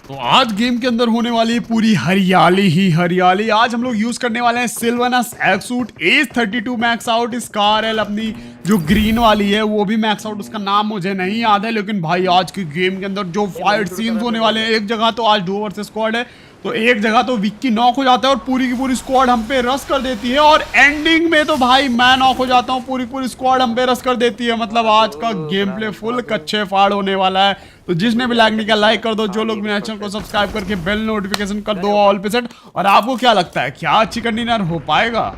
तो आज गेम के अंदर होने वाली है पूरी हरियाली ही हरियाली। आज हम लोग यूज करने वाले हैं सिल्वनस एक्सूट एज32 मैक्स आउट। इस कार है अपनी जो ग्रीन वाली है वो भी मैक्स आउट, उसका नाम मुझे नहीं याद है, लेकिन भाई आज की गेम के अंदर जो फाइट सीन्स होने वाले हैं, एक जगह तो आज डुओ वर्सेस स्क्वाड है तो एक जगह तो विक्की नॉक हो जाता है और पूरी की पूरी स्क्वाड हम पे रश कर देती है, और एंडिंग में तो भाई मैं नॉक हो जाता हूँ, पूरी पूरी स्क्वाड हम पे रश कर देती है। मतलब आज का गेम प्ले फुल कच्चे फाड़ होने वाला है। तो जिसने भी लाइक नहीं किया लाइक कर दो, जो लोग मेरे चैनल को सब्सक्राइब करके बेल नोटिफिकेशन कर दो ऑल पे सेट। और आपको क्या लगता है क्या चिकन डिनर हो पाएगा?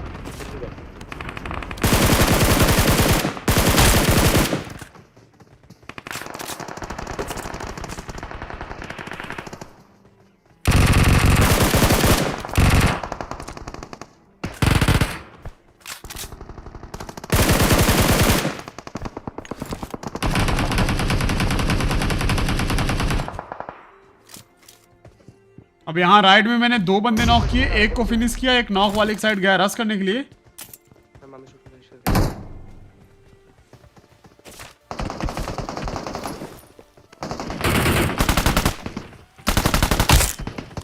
अब यहाँ राइट में मैंने दो बंदे नॉक किए, एक को फिनिश किया, एक नॉक वाले साइड गया रश करने के लिए।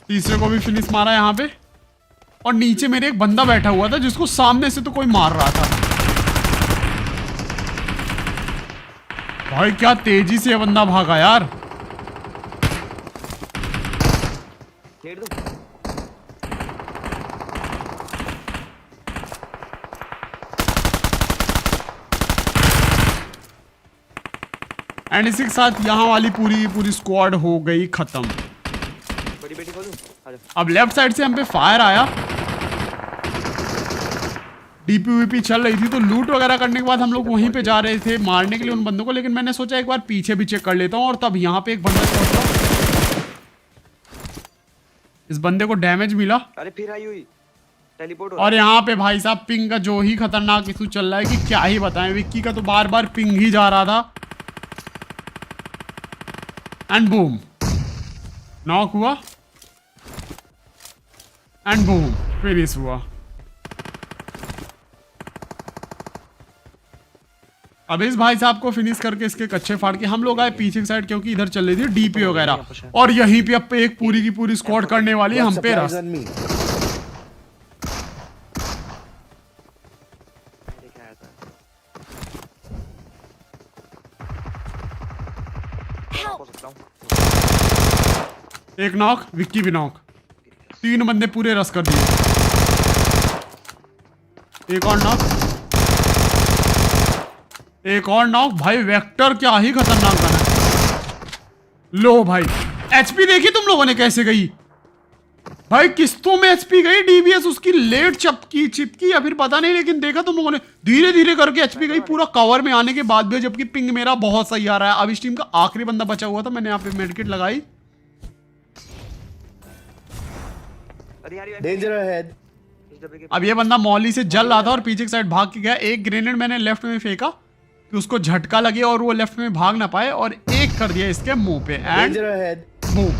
तीसरे को भी फिनिश मारा यहाँ पे, और नीचे मेरे एक बंदा बैठा हुआ था जिसको सामने से तो कोई मार रहा था। भाई क्या तेजी से बंदा भागा यार। एंड इसी के साथ यहाँ वाली पूरी स्क्वाड हो गई खत्म। बड़ी बेटी खोलूं? आजा। अब लेफ्ट साइड से हम पे फायर आया, डीपीवीपी चल रही थी, तो लूट वगैरह करने के बाद हम लोग वहीं पे जा रहे थे मारने के लिए उन बंदों को, लेकिन मैंने सोचा एक बार पीछे भी चेक कर लेता हूँ, और तब यहाँ पे एक बंदा पहुंचा। इस बंदे को डैमेज मिला। अरे फिर आई हुई टेलीपोर्ट हो और यहाँ पे भाई साहब पिंग का जो ही खतरनाक इशू चल रहा है कि क्या ही बताएं। विक्की का तो बार बार पिंग ही जा रहा था। एंड बूम, नॉक हुआ एंड बूम फिनिश हुआ। अब इस भाई साहब को फिनिश करके इसके कच्चे फाड़ के हम लोग आए पीछे की साइड, क्योंकि इधर चल रही थी डीपी वगैरह, और यहीं पे अब पे एक पूरी की पूरी स्क्वाड करने वाली है हम पे रस। एक नॉक, विक्की भी नॉक, तीन बंदे पूरे रस कर दिए। एक और नॉक, एक और नॉक। भाई वेक्टर क्या ही खतरनाक गन है। लो भाई एचपी देखी तुम लोगों ने कैसे गई भाई, किस्तों में एचपी गई। डीबीएस उसकी लेट चिपकी या फिर पता नहीं, लेकिन देखा तुम लोगों ने धीरे धीरे करके एचपी गई पूरा कवर में आने के बाद भी, जबकि पिंग मेरा बहुत सही आ रहा है। अब इस टीम का आखिरी बंदा बचा हुआ था, मैंने यहाँ पे मेडकिट लगाई। Danger ahead. अब ये बंदा मौली से जल रहा था और पीछे की साइड भाग के गया। एक ग्रेनेड मैंने लेफ्ट में फेंका कि उसको झटका लगे और वो लेफ्ट में भाग ना पाए, और एक कर दिया इसके मुंह पे एंड बूम।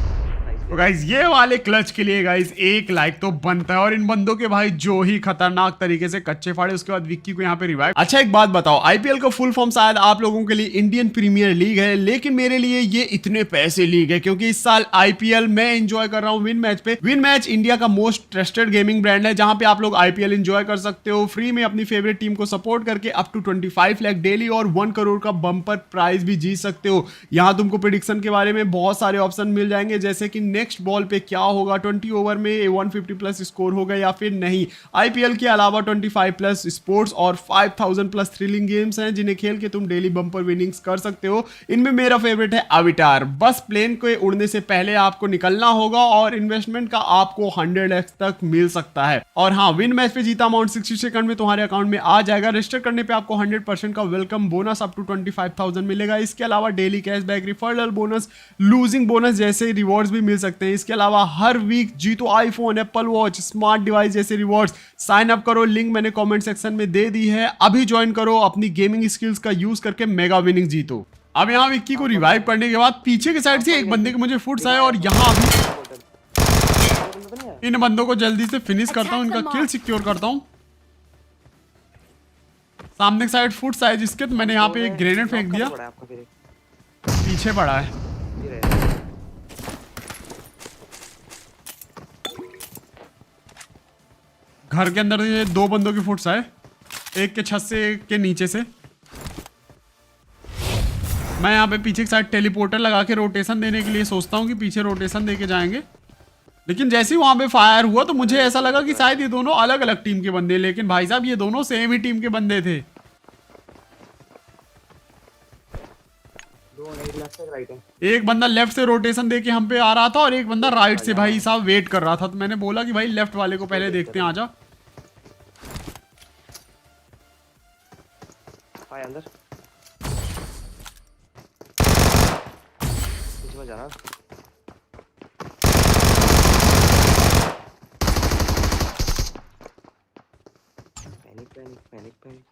तो गाइज ये वाले क्लच के लिए गाइज एक लाइक तो बनता है, और इन बंदों के भाई जो ही खतरनाक तरीके से कच्चे फाड़े, उसके बाद विक्की को यहाँ पे रिवाइव। अच्छा एक बात बताओ, आईपीएल का फुल फॉर्म शायद आप लोगों के लिए इंडियन प्रीमियर लीग है, लेकिन मेरे लिए ये इतने पैसे लीग है, क्योंकि इस साल आईपीएल मैं एंजॉय कर रहा हूँ विन मैच पे। विन मैच इंडिया का मोस्ट ट्रस्टेड गेमिंग ब्रांड है, जहां पे आप लोग आईपीएल एंजॉय कर सकते हो फ्री में अपनी फेवरेट टीम को सपोर्ट करके अप टू 25 लाख डेली और 1 करोड़ का बम्पर प्राइज भी जीत सकते हो। यहाँ तुमको प्रेडिक्शन के बारे में बहुत सारे ऑप्शन मिल जाएंगे, जैसे कि नेक्स्ट बॉल पे क्या होगा, 20 ओवर में 150 प्लस स्कोर होगा या फिर नहीं। आईपीएल के अलावा 25 प्लस स्पोर्ट्स और 5000 प्लस थ्रिलिंग गेम्स हैं, जिन्हें खेल के तुम डेली बम्पर विनिंग्स कर सकते हो। इनमें मेरा फेवरेट है अविटार। बस प्लेन को उड़ने से पहले आपको निकलना होगा, और इन्वेस्टमेंट का आपको 100x तक मिल सकता है। और हाँ, विन मैच पे जीता अमाउंट 60 सेकंड में तुम्हारे अकाउंट में आ जाएगा। रजिस्टर करने पे आपको 100% का वेलकम बोनस अप टू 25,000 मिलेगा। इसके अलावा daily cashback, referral bonus, losing bonus जैसे रिवॉर्ड्स भी मिल सकते हैं। इसके अलावा हर वीक जीतो iPhone, Apple watch, smart device जैसे रिवॉर्ड्स। साइन अप करो, लिंक मैंने कमेंट सेक्शन में दे दी है, अभी ज्वाइन करो, अपनी गेमिंग स्किल्स का यूज करके मेगा विनिंग जीतो। अब यहाँ विक्की को रिवाइव करने के बाद पीछे के साइड से एक बंदे के मुझे फुट्स आए, और यहाँ अभी इन बंदों को जल्दी से फिनिश करता हूँ, इनका किल सिक्योर करता हूँ। सामने की साइड फुट्स आए जिसके, तो मैंने यहाँ पे एक ग्रेनेड फेंक दिया, पीछे पड़ा है। घर के अंदर ये 2 बंदों के फुट्स आए, एक के छत से एक के नीचे से। मैं यहाँ पे पीछे की साइड टेलीपोर्टर लगा के रोटेशन देने के लिए सोचता हूँ कि पीछे रोटेशन दे के जाएंगे, लेकिन जैसे ही वहां पे फायर हुआ तो मुझे ऐसा लगा कि शायद ये दोनों अलग अलग टीम के बंदे, लेकिन भाई साहब ये दोनों सेम ही टीम के बंदे थे। एक बंदा लेफ्ट से रोटेशन देके हम पे आ रहा था और एक बंदा राइट से भाई साहब वेट कर रहा था, तो मैंने बोला कि भाई लेफ्ट वाले को पहले देखते हैं, आजा। अंदर पीछे में जाना। Panic panic panic panic.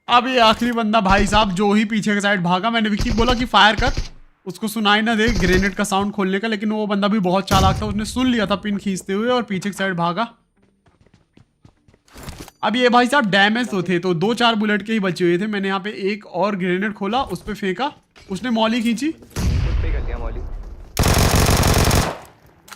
अब ये आखिरी बंदा भाई साहब जो ही पीछे के साइड भागा, मैंने विक्की बोला कि फायर कर, उसको सुनाई ना दे ग्रेनेड का साउंड खोलने का, लेकिन वो बंदा भी बहुत चालाक था, उसने सुन लिया था पिन खींचते हुए और पीछे की साइड भागा। अब ये भाई साहब डैमेज तो थे, तो 2-4 बुलेट के ही बचे हुए थे। मैंने यहाँ पे एक और ग्रेनेड खोला, उस पर फेंका, उसने मॉली खींची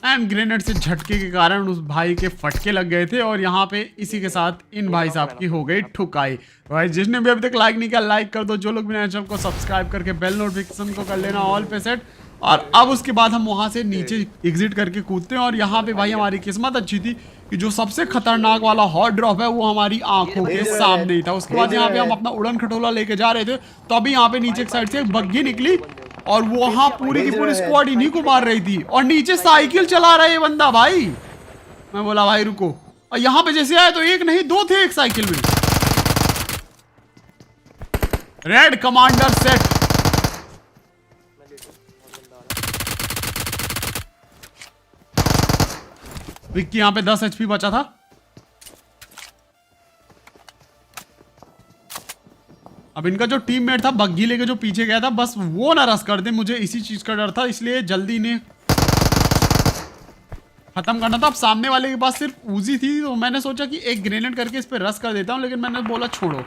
एंड ग्रेनेड से झटके के कारण उस भाई के फटके लग गए थे और यहाँ पे इसी के साथ इन भाई साहब की हो गई ठुकाई। भाई जिसने भी अभी तक लाइक नहीं किया लाइक कर दो, जो लोग भी चैनल को सब्सक्राइब करके बेल नोटिफिकेशन को कर लेना ऑल पे सेट। और अब उसके बाद हम वहां से नीचे एग्जिट करके कूदते हैं और यहाँ पे भाई हमारी किस्मत अच्छी थी कि जो सबसे खतरनाक वाला हॉट ड्रॉप है वो हमारी आंखों के सामने ही था। उसके बाद यहाँ पे हम अपना उड़न खटोला लेके जा रहे थे, तो अभी यहाँ पे नीचे की साइड से एक बग्गी निकली और वो वहां पूरी की पूरी स्क्वाड इन्हीं को मार रही थी और नीचे साइकिल चला रहा है ये बंदा। भाई मैं बोला भाई रुको, और यहाँ पे जैसे आया तो एक नहीं 2 थे एक साइकिल में। Red commander set. विक्की यहाँ पे 10 HP बचा था। अब इनका जो टीममेट था बग्गी लेके जो पीछे गया था, बस वो ना रस कर दे, मुझे इसी चीज का डर था, इसलिए जल्दी इन्हें खत्म करना था। अब सामने वाले के पास सिर्फ उजी थी, तो मैंने सोचा कि एक ग्रेनेड करके इस पे रस कर देता हूं, लेकिन मैंने बोला छोड़ो।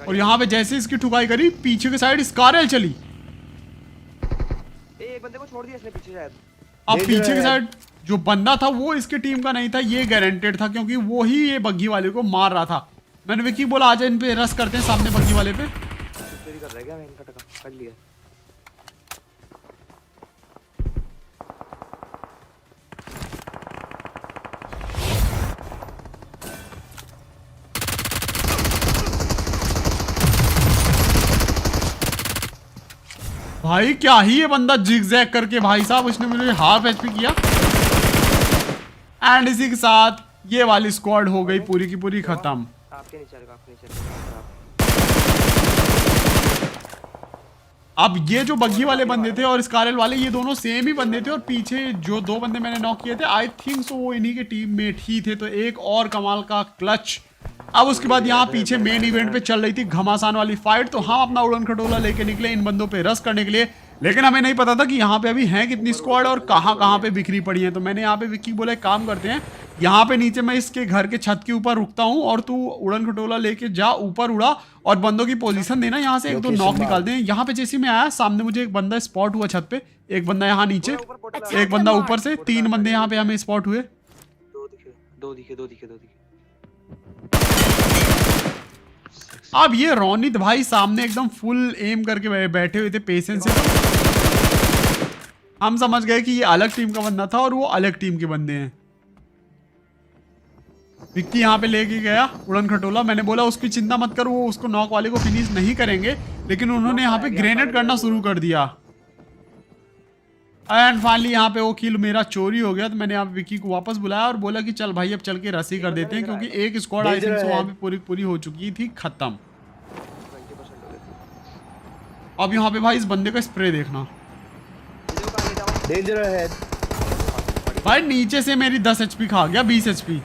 और यहाँ पे जैसे इसकी ठुकाई करी, पीछे की साइड स्कारल चली। एक बंदे को छोड़ दिया इसने पीछे शायद। अब पीछे की साइड जो बंदा था वो इसके टीम का नहीं था, ये गारंटेड था, क्योंकि वो ही ये बग्गी वाले को मार रहा था। मैंने विक्की बोला आजा इन पे रस करते हैं, सामने बग्गी वाले पे। चोरी कर रहा है क्या? मैं इनका टका कर लिया। भाई क्या ही ये बंदा जिगजैग करके भाई साहब उसने मुझे हाफ HP किया एंड इसी के साथ ये वाली स्क्वाड हो गई पूरी की पूरी खत्म। आपके नीचे अब ये जो बग्गी वाले बंदे थे और स्कारल वाले, ये दोनों सेम ही बंदे थे और पीछे जो 2 बंदे मैंने नॉक किए थे आई थिंक सो वो इन्हीं के टीममेट ही थे। तो एक और कमाल का क्लच। अब उसके बाद यहाँ पीछे मेन इवेंट पे चल रही थी घमासान वाली फाइट, तो हम अपना उड़न खटोला लेके निकले इन बंदों पे रस करने के लिए, लेकिन हमें नहीं पता था कि यहाँ पे अभी हैं कितनी स्क्वाड और कहाँ पे बिखरी पड़ी है। तो मैंने यहाँ पे विक्की बोला एक काम करते हैं, यहाँ पे नीचे मैं इसके घर के छत के ऊपर रुकता हूँ और तू उड़न खटोला लेके जा, ऊपर उड़ा और बंदों की पोजीशन देना, यहाँ से 1-2 नॉक निकाल दे। यहाँ पे जैसे मैं आया सामने मुझे एक बंदा स्पॉट हुआ छत पे, एक बंदा यहाँ नीचे, एक बंदा ऊपर से, 3 बंदे यहाँ पे हमें स्पॉट हुए। 2 दिखे। अब ये रोनित भाई सामने एकदम फुल एम करके बैठे हुए थे पेशेंस से। हम समझ गए कि ये अलग टीम का बंदा था और वो अलग टीम के बंदे हैं। विक्की यहाँ पे लेके गया उड़न खटोला, मैंने बोला उसकी चिंता मत कर, वो उसको नॉक वाले को फिनिश नहीं करेंगे, लेकिन उन्होंने यहाँ पे ग्रेनेड करना शुरू कर दिया एंड फाइनली यहाँ पे वो किल मेरा चोरी हो गया। तो मैंने यहाँ विक्की को वापस बुलाया और बोला कि चल भाई अब चल के रसी कर देते हैं, क्योंकि एक स्क्वाड आई थिंक वहाँ पे पूरी हो चुकी थी खत्म। अब यहाँ पे भाई इस बंदे का स्प्रे देखना, भाई नीचे से मेरी 10 HP खा गया, 20 HP।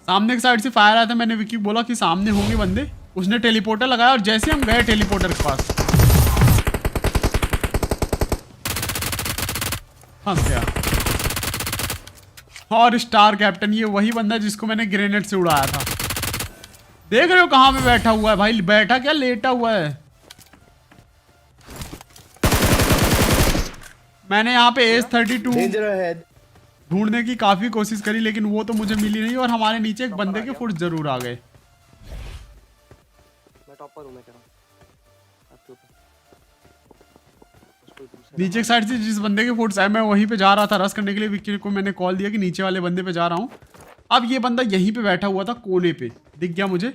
सामने की साइड से फायर आया था, मैंने विक्की बोला कि सामने होंगे बंदे, उसने टेलीपोर्टर लगाया और जैसे हम गए टेलीपोर्टर के पास फंस गया। और स्टार कैप्टन ये वही बंदा जिसको मैंने ग्रेनेड से उड़ाया था। देख रहे हो कहाँ पे बैठा हुआ है भाई, बैठा क्या लेटा हुआ है। मैंने यहाँ पे AS-32 ढूंढने की काफी कोशिश करी लेकिन वो तो मुझे मिली नहीं और हमारे नीचे एक बंदे के फुट जरूर आ गए। मैं टॉप पर हूं, मैं कह रहा हूं आपके ऊपर। उसको दूसरा नीचे की साइड से जिस बंदे के फुट्स है मैं वहीं पे जा रहा था रस करने के लिए। विक्की को मैंने कॉल दिया कि नीचे वाले बंदे पे जा रहा हूँ। अब ये बंदा यहीं पे बैठा हुआ था कोने पे, दिख गया मुझे।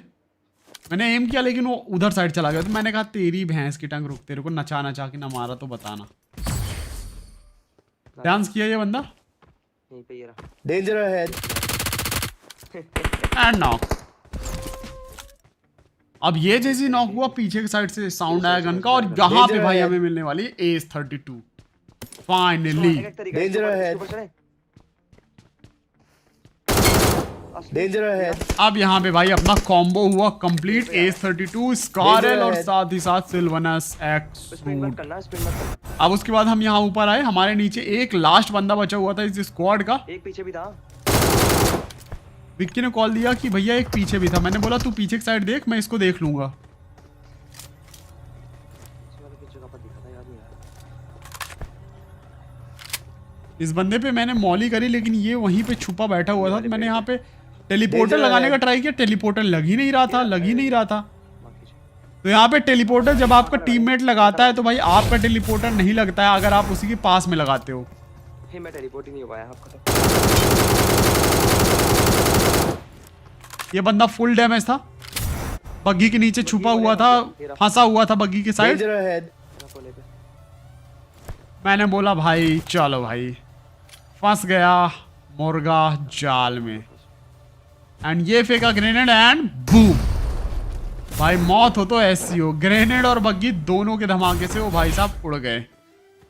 मैंने एम किया लेकिन वो उधर साइड चला गया। तो मैंने कहा तेरी भैंस की टंग, रुक तेरे को नचा नचा के ना मारा तो बताना। डांस किया ये बंदा यहीं पे, ये रहा। Danger ahead. And knock. अब ये जैसी नॉक हुआ पीछे की साइड से साउंड आया गन का और यहाँ पे भाई हमें मिलने वाली है AS-32 फाइनली। एक तरीका है, Danger इसके ahead. ऊपर चढ़े। Danger ahead. अब यहाँ पे भाई अपना कॉम्बो हुआ कंप्लीट। AS-32 स्कारल और साथ ही साथ सिल्वनस एक्स स्पिन मत करना, स्पिन मत करना। अब उसके बाद हम यहाँ ऊपर आए, हमारे नीचे एक लास्ट बंदा बचा हुआ था इस स्क्वाड का। एक पीछे भी था। विक्की ने कॉल दिया कि भैया एक पीछे भी था। मैंने बोला तू पीछे की साइड देख, मैं इसको देख लूंगा। इस वाले की जगह पर दिखा था, याद नहीं आ रहा। इस बंदे पे मैंने मॉली करी लेकिन ये वहीं पे छुपा बैठा हुआ था। तो मैंने यहाँ पे टेलीपोर्टर लगाने का ट्राई किया, टेलीपोर्टर लग ही नहीं रहा था, लग ही नहीं रहा था। तो यहाँ पे टेलीपोर्टर जब आपका टीममेट लगाता है तो भाई आपका टेलीपोर्टर नहीं लगता है अगर आप उसी के पास में लगाते हो। हे मैं टेलीपोर्ट ही नहीं हो पाया आपका। ये बंदा फुल डैमेज था, बग्गी के नीचे छुपा हुआ था, फंसा हुआ था बग्गी के साइड। Danger ahead. मैंने बोला भाई चलो भाई, फंस गया मुर्गा जाल में। एंड ये फेंका ग्रेनेड एंड बूम। भाई मौत हो तो ऐसी हो, ग्रेनेड और बग्गी दोनों के धमाके से वो भाई साहब उड़ गए।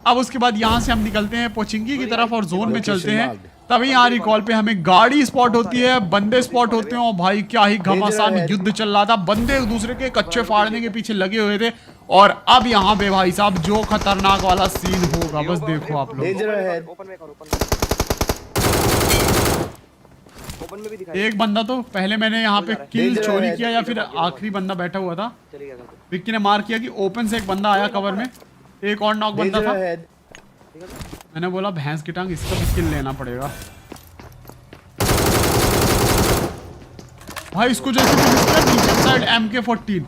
अब उसके बाद यहाँ से हम निकलते हैं पोचिंकी की तरफ और जोन में चलते हैं। तभी यहाँ रिकॉल पे हमें गाड़ी स्पॉट होती है, बंदे स्पॉट होते हैं और भाई क्या ही घमासान युद्ध चल रहा था। बंदे एक दूसरे के कच्चे फाड़ने के पीछे लगे हुए थे। और अब यहाँ पे भाई साहब जो खतरनाक वाला सीन होगा बस देखो आप लोग। Danger ahead. ओपन में कर, ओपन में भी दिखाई। एक बंदा तो पहले मैंने यहाँ पे किल Danger चोरी ahead. किया या फिर आखिरी बंदा बैठा हुआ था। चली गया था। विक्की ने मार किया कि ओपन से एक बंदा आया कवर में, एक और नॉक बंदा Danger था। ahead. मैंने बोला भैंस की टांग, इसका भी किल लेना पड़ेगा। भाई इसको जैसे भी मिस किया, नीचे साइड MK-14।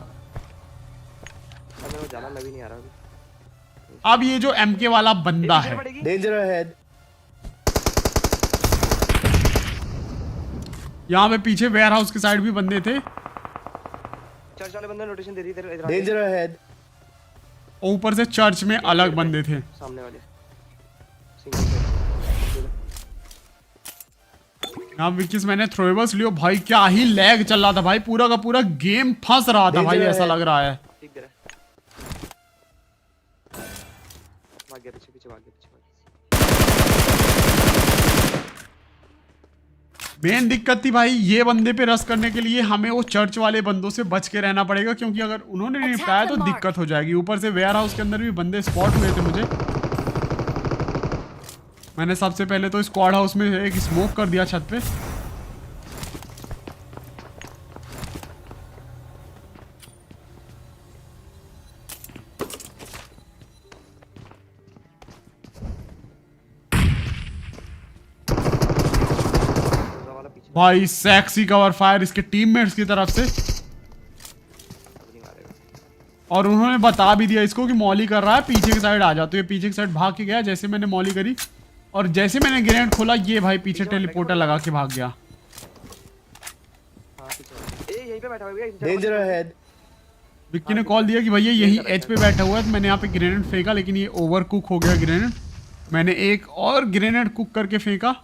अब मेरे को जाना मैं भी नहीं आ रहा अभी। अब ये जो MK वाला बंदा है, Danger ahead. यहाँ पे पीछे वेयर हाउस के साइड भी बंदे थे। चर्च वाले बंदे नोटिशन दे दी तेरे इधर। Danger ahead. और ऊपर से चर्च में अलग बंदे थे। सामने वाले सिंगल पे। यहाँ विक्कीस मैंने थ्रोएबल्स लियो। भाई क्या ही लैग चल रहा था भाई, पूरा का पूरा गेम फंस रहा था भाई, ऐसा लग रहा है। ठीक दे रहा है। भाग गया पीछे, पीछे भाग गया, पीछे भाग गया। मेन दिक्कत थी भाई ये बंदे पे रस करने के लिए हमें वो चर्च वाले बंदों से बच के रहना पड़ेगा, क्योंकि अगर उन्होंने नहीं निपटाया तो दिक्कत हो जाएगी। ऊपर से वेयर हाउस के अंदर भी बंदे स्पॉट हुए थे मुझे। मैंने सबसे पहले तो स्क्वाड हाउस में एक स्मोक कर दिया छत पे। वाला पीछे भाई सेक्सी कवर फायर इसके टीममेट्स की तरफ से। नहीं मारेगा। और उन्होंने बता भी दिया इसको कि मॉली कर रहा है, पीछे की साइड आ जा। तो ये पीछे की साइड भाग के गया जैसे मैंने मॉली करी, और जैसे मैंने ग्रेनेड खोला ये भाई पीछे टेलीपोर्टर लगा के भाग गया। हां पीछे वाला। ए यहीं पे बैठा हुआ है भैया। Danger ahead. विक्की ने कॉल दिया कि भैया यही एच पे बैठा हुआ है। तो मैंने यहाँ पे ग्रेनेड फेंका लेकिन ये ओवर कुक हो गया ग्रेनेड। मैंने एक और ग्रेनेड कुक करके फेंका,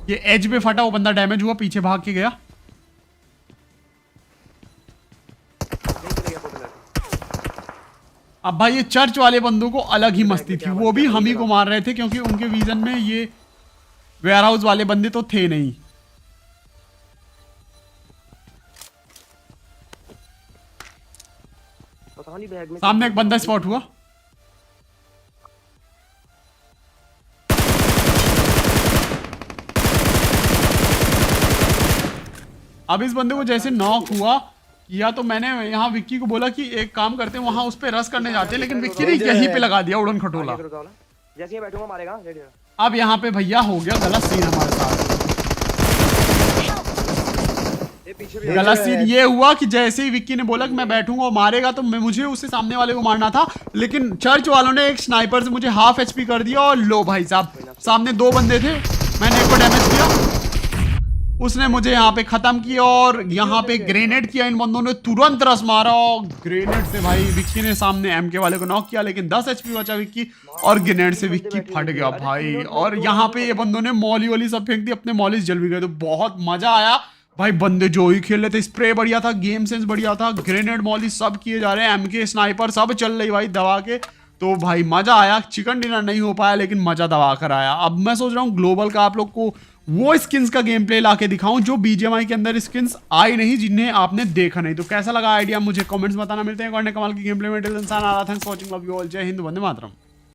ये एज पे फटा, वो बंदा डैमेज हुआ, पीछे भाग के गया। नहीं चले गया पोर्टल। अब भाई ये चर्च वाले बंदों को अलग ही मस्ती थी, वो भी हम ही को मार रहे थे क्योंकि उनके विजन में ये वेयर हाउस वाले बंदे तो थे नहीं। पता नहीं बैग में सामने एक बंदा स्पॉट हुआ। अब इस बंदे को जैसे नॉक हुआ या तो मैंने यहाँ विक्की को बोला कि एक काम करते हैं वहां उस पे रस करने जाते हैं, लेकिन विक्की ने यहीं पे लगा दिया उड़न खटोला। आगे रुका हो ना, जैसे ही बैठूंगा मारेगा, रेडी रहो। अब यहाँ पे भैया हो गया गलत सीन हमारे साथ। ये पीछे भी गलत सीन ये हुआ कि जैसे ही विक्की ने बोला कि मैं बैठूंगा और मारेगा तो मुझे उससे सामने वाले को मारना था, लेकिन चर्च वालों ने एक स्नाइपर से मुझे हाफ एचपी कर दिया और लो भाई साहब सामने 2 बंदे थे, मैंने एक को डैमेज किया, उसने मुझे यहाँ पे खत्म किया और यहाँ पे ग्रेनेड किया, इन बंदों ने तुरंत रस मारा और ग्रेनेड से भाई विक्की ने सामने एमके वाले को नॉक किया, लेकिन 10 एचपी बचा विक्की और ग्रेनेड से विक्की फट गया भाई। और यहाँ पे ये बंदों ने मॉली वाली सब फेंक दी, अपने मॉली जल भी गए, तो बहुत मजा आया भाई। बंदे जो ही खेल रहे थे, स्प्रे बढ़िया था, गेम सेंस बढ़िया था, ग्रेनेड मॉली सब किए जा रहे हैं, एमके स्नाइपर सब चल रही भाई दबा के, तो भाई मजा आया। चिकन डिनर नहीं हो पाया लेकिन मजा दबा कर आया। अब मैं सोच रहा हूँ ग्लोबल का आप लोग को वो स्किन्स का गेम प्ले लाके दिखाऊं जो बीजीएमआई के अंदर स्किन्स आई नहीं, जिन्हें आपने देखा नहीं। तो कैसा लगा आइडिया मुझे कमेंट्स बताना। मिलते हैं कमाल की गेम प्ले में। इंसान आ रहा था, वॉचिंग, लव यू ऑल, जय हिंद, वंदे मातरम।